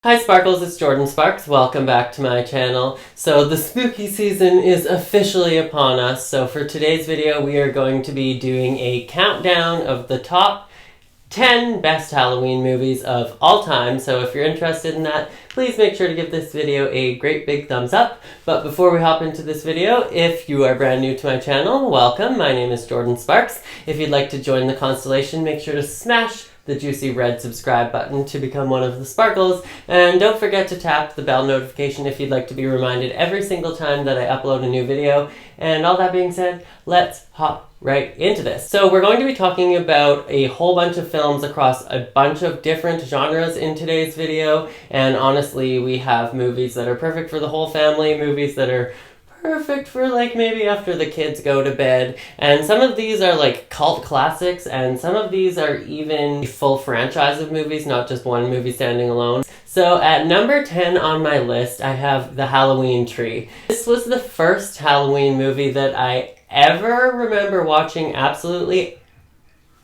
Hi Sparkles, it's Jordan Sparks. Welcome back to my channel. So the spooky season is officially upon us. So for today's video, we are going to be doing a countdown of the top 10 best Halloween movies of all time. So if you're interested in that, please make sure to give this video a great big thumbs up. But before we hop into this video, if you are brand new to my channel, welcome. My name is Jordan Sparks. If you'd like to join the constellation, make sure to smash the juicy red subscribe button to become one of the Sparkles, and don't forget to tap the bell notification if you'd like to be reminded every single time that I upload a new video. And all that being said, let's hop right into this. So we're going to be talking about a whole bunch of films across a bunch of different genres in today's video, and honestly we have movies that are perfect for the whole family, movies that are perfect for like maybe after the kids go to bed, and some of these are like cult classics, and some of these are even a full franchise of movies, not just one movie standing alone. So at number 10 on my list, I have The Halloween Tree. This was the first Halloween movie that I ever remember watching, absolutely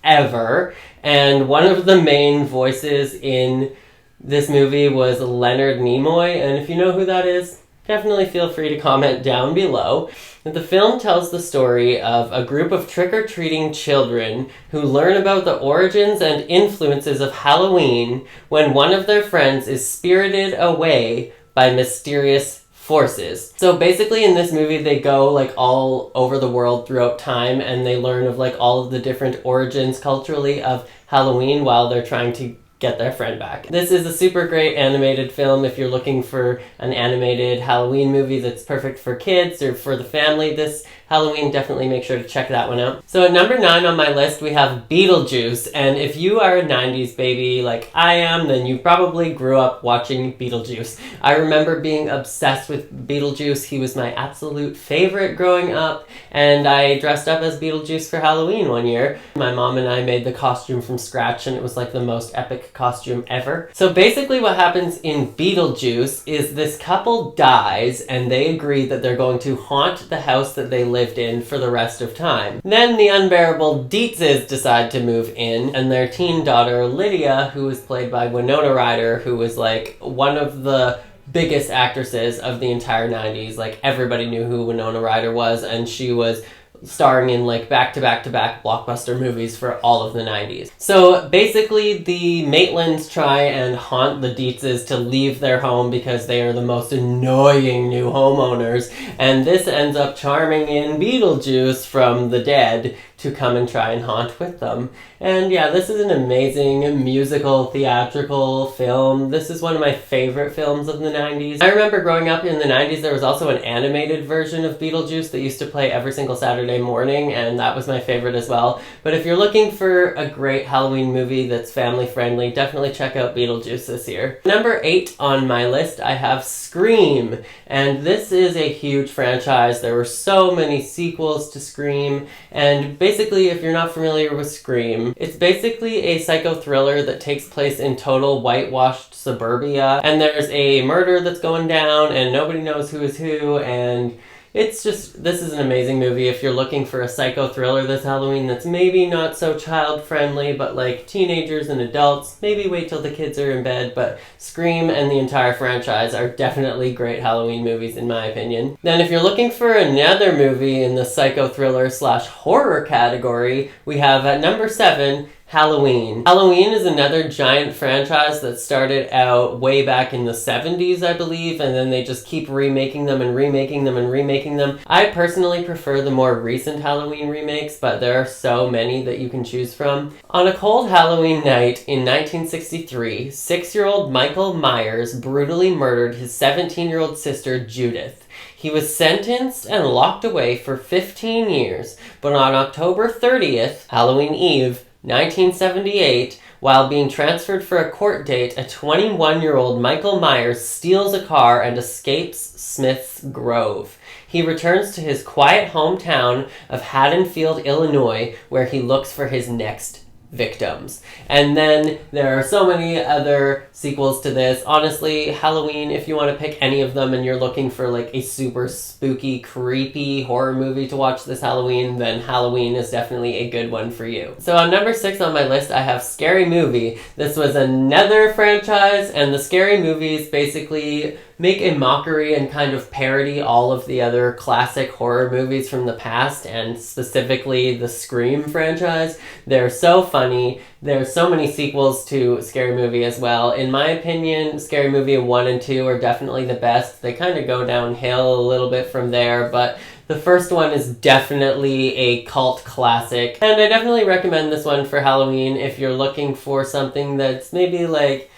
ever, and one of the main voices in this movie was Leonard Nimoy, and if you know who that is, definitely feel free to comment down below. The film tells the story of a group of trick-or-treating children who learn about the origins and influences of Halloween when one of their friends is spirited away by mysterious forces. So basically in this movie they go like all over the world throughout time, and they learn of like all of the different origins culturally of Halloween while they're trying to get their friend back. This is a super great animated film if you're looking for an animated Halloween movie that's perfect for kids or for the family this Halloween. Definitely make sure to check that one out. So at number 9 on my list we have Beetlejuice, and if you are a 90s baby like I am, then you probably grew up watching Beetlejuice. I remember being obsessed with Beetlejuice. He was my absolute favorite growing up, and I dressed up as Beetlejuice for Halloween one year. My mom and I made the costume from scratch, and it was like the most epic costume ever. So basically what happens in Beetlejuice is this couple dies, and they agree that they're going to haunt the house that they lived in for the rest of time. Then the unbearable Deetzes decide to move in, and their teen daughter Lydia, who was played by Winona Ryder, who was like one of the biggest actresses of the entire 90s. Like everybody knew who Winona Ryder was, and she was starring in like back-to-back-to-back blockbuster movies for all of the 90s. So basically the Maitlands try and haunt the Deetzes to leave their home because they are the most annoying new homeowners, and this ends up charming in Beetlejuice from the dead to come and try and haunt with them. And yeah, this is an amazing musical, theatrical film. This is one of my favorite films of the 90s. I remember growing up in the 90s, there was also an animated version of Beetlejuice that used to play every single Saturday morning, and that was my favorite as well. But if you're looking for a great Halloween movie that's family friendly, definitely check out Beetlejuice this year. Number 8 on my list, I have Scream. And this is a huge franchise. There were so many sequels to Scream, and basically, if you're not familiar with Scream, it's basically a psycho thriller that takes place in total whitewashed suburbia, and there's a murder that's going down, and nobody knows who is who, and it's just, this is an amazing movie if you're looking for a psycho thriller this Halloween that's maybe not so child-friendly, but like teenagers and adults. Maybe wait till the kids are in bed, but Scream and the entire franchise are definitely great Halloween movies in my opinion. Then if you're looking for another movie in the psycho thriller slash horror category, we have at number 7, Halloween. Halloween is another giant franchise that started out way back in the 70s, I believe, and then they just keep remaking them and remaking them and remaking them. I personally prefer the more recent Halloween remakes, but there are so many that you can choose from. On a cold Halloween night in 1963, 6-year-old Michael Myers brutally murdered his 17-year-old sister Judith. He was sentenced and locked away for 15 years, but on October 30th, Halloween Eve, 1978, while being transferred for a court date, a 21-year-old Michael Myers steals a car and escapes Smith's Grove. He returns to his quiet hometown of Haddonfield, Illinois, where he looks for his next victims. And then there are so many other sequels to this. Honestly, Halloween, if you want to pick any of them and you're looking for like a super spooky, creepy horror movie to watch this Halloween, then Halloween is definitely a good one for you. So on number 6 on my list, I have Scary Movie. This was another franchise, and the Scary Movies basically make a mockery and kind of parody all of the other classic horror movies from the past, and specifically the Scream franchise. They're so funny. There's so many sequels to Scary Movie as well. In my opinion, Scary Movie 1 and 2 are definitely the best. They kind of go downhill a little bit from there, but the first one is definitely a cult classic, and I definitely recommend this one for Halloween if you're looking for something that's maybe like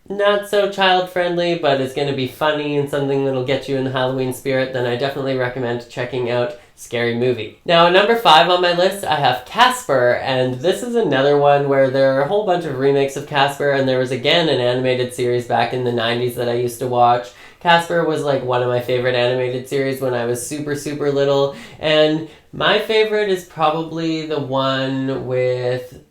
not so child-friendly, but it's going to be funny and something that'll get you in the Halloween spirit. Then I definitely recommend checking out Scary Movie. Now, at number 5 on my list, I have Casper, and this is another one where there are a whole bunch of remakes of Casper, and there was again an animated series back in the 90s that I used to watch. Casper was like one of my favorite animated series when I was super, super little, and my favorite is probably the one with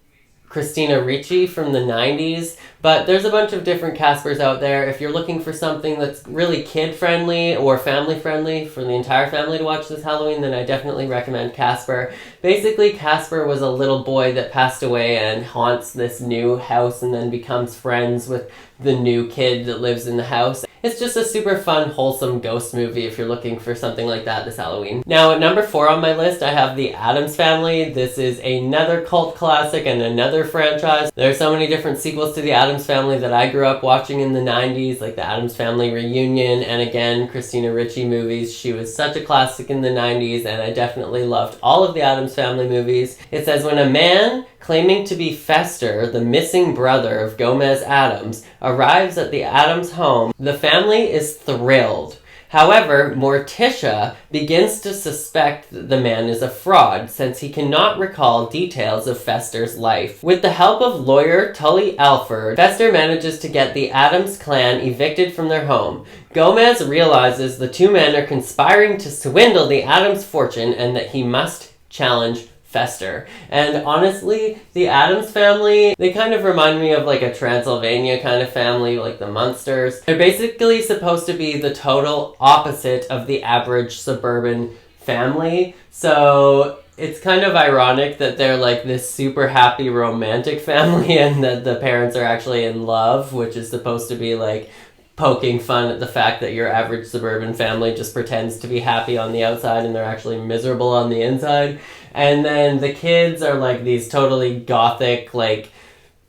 Christina Ricci from the 90s, but there's a bunch of different Caspers out there. If you're looking for something that's really kid-friendly or family-friendly for the entire family to watch this Halloween, then I definitely recommend Casper. Basically, Casper was a little boy that passed away and haunts this new house and then becomes friends with the new kid that lives in the house. It's just a super fun, wholesome ghost movie if you're looking for something like that this Halloween. Now, at number 4 on my list, I have The Addams Family. This is another cult classic and another franchise. There are so many different sequels to The Addams Family that I grew up watching in the 90s, like The Addams Family Reunion, and again, Christina Ricci movies. She was such a classic in the 90s, and I definitely loved all of the Addams Family movies. It says, when a man claiming to be Fester, the missing brother of Gomez Addams, arrives at the Addams home, the family is thrilled. However, Morticia begins to suspect that the man is a fraud, since he cannot recall details of Fester's life. With the help of lawyer Tully Alford, Fester manages to get the Addams clan evicted from their home. Gomez realizes the two men are conspiring to swindle the Addams fortune and that he must challenge Fester. And honestly, the Addams Family, they kind of remind me of like a Transylvania kind of family, like the Munsters. They're basically supposed to be the total opposite of the average suburban family. So it's kind of ironic that they're like this super happy romantic family and that the parents are actually in love, which is supposed to be like poking fun at the fact that your average suburban family just pretends to be happy on the outside and they're actually miserable on the inside. And then the kids are like these totally gothic, like,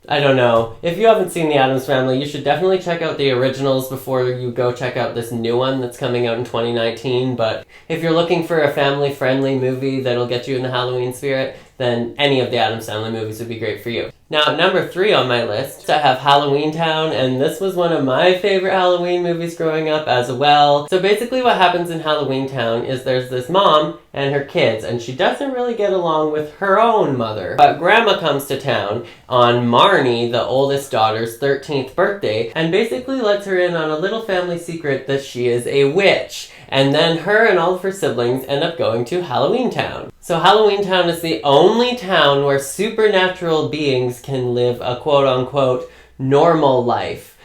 I don't know. If you haven't seen The Addams Family, you should definitely check out the originals before you go check out this new one that's coming out in 2019. But if you're looking for a family-friendly movie that'll get you in the Halloween spirit, then any of the Addams Family movies would be great for you. Now, at number 3 on my list, I have Halloweentown, and this was one of my favorite Halloween movies growing up as well. So basically what happens in Halloweentown is there's this mom and her kids, and she doesn't really get along with her own mother. But Grandma comes to town on Marnie, the oldest daughter's 13th birthday, and basically lets her in on a little family secret that she is a witch. And then her and all of her siblings end up going to Halloweentown. So Halloweentown is the only town where supernatural beings can live a quote-unquote normal life.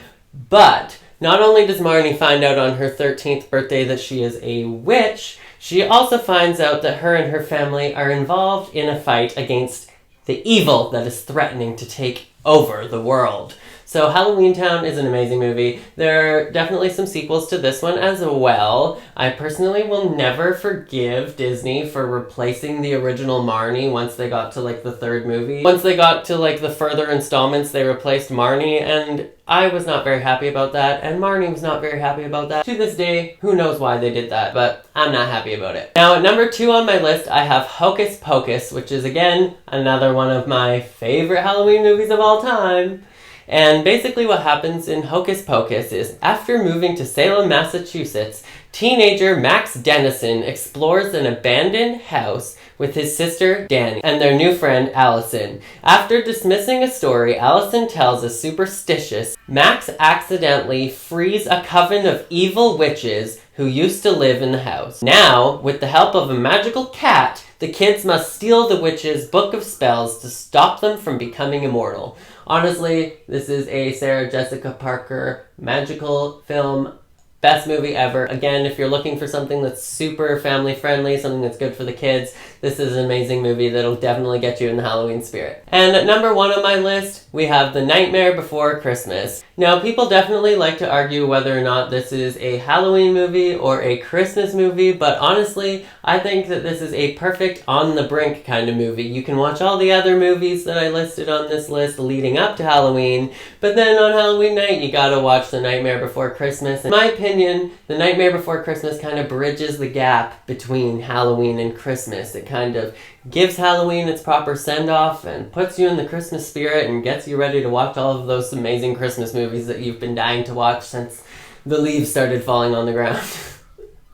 But not only does Marnie find out on her 13th birthday that she is a witch, she also finds out that her and her family are involved in a fight against the evil that is threatening to take over the world. So Halloweentown is an amazing movie. There are definitely some sequels to this one as well. I personally will never forgive Disney for replacing the original Marnie once they got to like the third movie. Once they got to like the further installments, they replaced Marnie, and I was not very happy about that, and Marnie was not very happy about that. To this day, who knows why they did that, but I'm not happy about it. Now, at number 2 on my list, I have Hocus Pocus, which is again another one of my favorite Halloween movies of all time. And basically what happens in Hocus Pocus is, after moving to Salem, Massachusetts, teenager Max Dennison explores an abandoned house with his sister Danny and their new friend Allison. After dismissing a story Allison tells is superstitious, Max accidentally frees a coven of evil witches who used to live in the house. Now, with the help of a magical cat, The kids must steal the witch's book of spells to stop them from becoming immortal. Honestly, this is a Sarah Jessica Parker magical film. Best movie ever. Again, if you're looking for something that's super family friendly, something that's good for the kids, this is an amazing movie that'll definitely get you in the Halloween spirit. And at number 1 on my list, we have The Nightmare Before Christmas. Now, people definitely like to argue whether or not this is a Halloween movie or a Christmas movie, but honestly, I think that this is a perfect on-the-brink kind of movie. You can watch all the other movies that I listed on this list leading up to Halloween, but then on Halloween night, you gotta watch The Nightmare Before Christmas. In my opinion, The Nightmare Before Christmas kind of bridges the gap between Halloween and Christmas. It kind of gives Halloween its proper send-off and puts you in the Christmas spirit and gets you ready to watch all of those amazing Christmas movies that you've been dying to watch since the leaves started falling on the ground.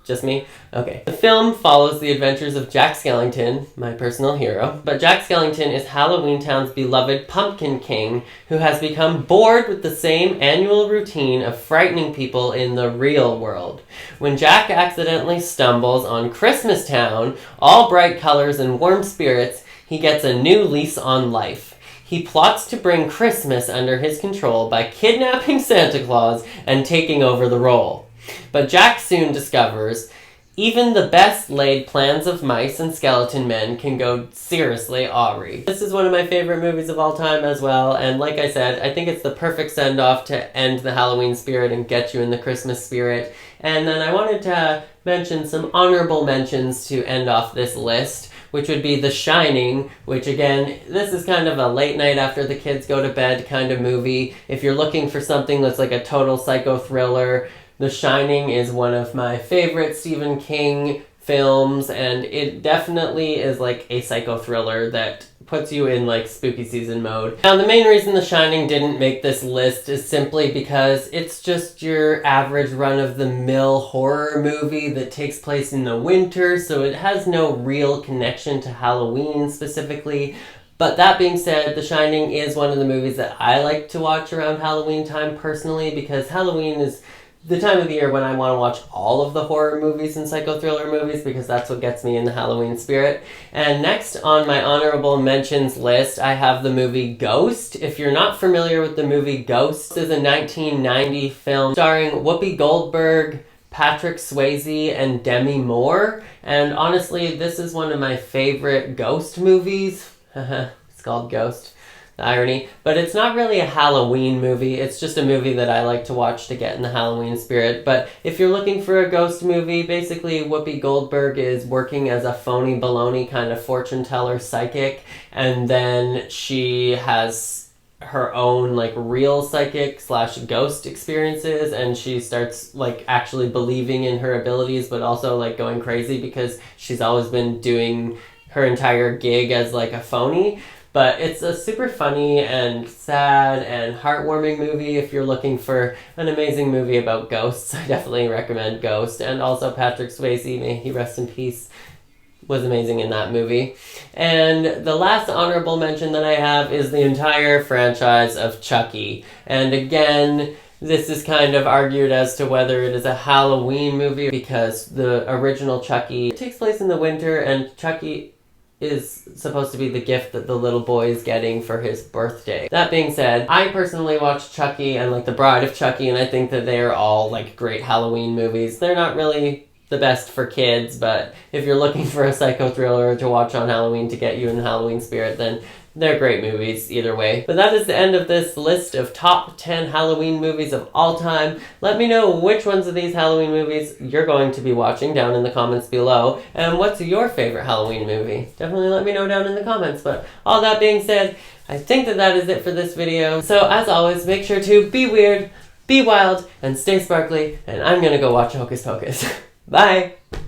Just me? Okay. The film follows the adventures of Jack Skellington, my personal hero, but Jack Skellington is Halloweentown's beloved Pumpkin King, who has become bored with the same annual routine of frightening people in the real world. When Jack accidentally stumbles on Christmas Town, all bright colors and warm spirits, he gets a new lease on life. He plots to bring Christmas under his control by kidnapping Santa Claus and taking over the role. But Jack soon discovers even the best laid plans of mice and skeleton men can go seriously awry. This is one of my favorite movies of all time as well, and like I said, I think it's the perfect send-off to end the Halloween spirit and get you in the Christmas spirit. And then I wanted to mention some honorable mentions to end off this list, which would be The Shining, which again, this is kind of a late night after the kids go to bed kind of movie. If you're looking for something that's like a total psycho thriller, The Shining is one of my favorite Stephen King films, and it definitely is like a psycho thriller that puts you in like spooky season mode. Now, the main reason The Shining didn't make this list is simply because it's just your average run-of-the-mill horror movie that takes place in the winter, so it has no real connection to Halloween specifically. But that being said, The Shining is one of the movies that I like to watch around Halloween time personally, because Halloween is the time of the year when I want to watch all of the horror movies and psycho thriller movies, because that's what gets me in the Halloween spirit. And next on my honorable mentions list, I have the movie Ghost. If you're not familiar with the movie Ghost, this is a 1990 film starring Whoopi Goldberg, Patrick Swayze, and Demi Moore. And honestly, this is one of my favorite ghost movies. It's called Ghost. The irony. But it's not really a Halloween movie. It's just a movie that I like to watch to get in the Halloween spirit. But if you're looking for a ghost movie, basically Whoopi Goldberg is working as a phony baloney kind of fortune teller psychic, and then she has her own like real psychic / ghost experiences, and she starts like actually believing in her abilities, but also like going crazy because she's always been doing her entire gig as like a phony. But it's a super funny and sad and heartwarming movie. If you're looking for an amazing movie about ghosts, I definitely recommend Ghost. And also Patrick Swayze, may he rest in peace, was amazing in that movie. And the last honorable mention that I have is the entire franchise of Chucky. And again, this is kind of argued as to whether it is a Halloween movie, because the original Chucky takes place in the winter, and Chucky is supposed to be the gift that the little boy is getting for his birthday. That being said, I personally watched Chucky and like The Bride of Chucky, and I think that they are all like great Halloween movies. They're not really the best for kids, but if you're looking for a psycho thriller to watch on Halloween to get you in the Halloween spirit, then they're great movies either way. But that is the end of this list of top 10 Halloween movies of all time. Let me know which ones of these Halloween movies you're going to be watching down in the comments below. And what's your favorite Halloween movie? Definitely let me know down in the comments. But all that being said, I think that is it for this video. So as always, make sure to be weird, be wild, and stay sparkly. And I'm gonna go watch Hocus Pocus. Bye!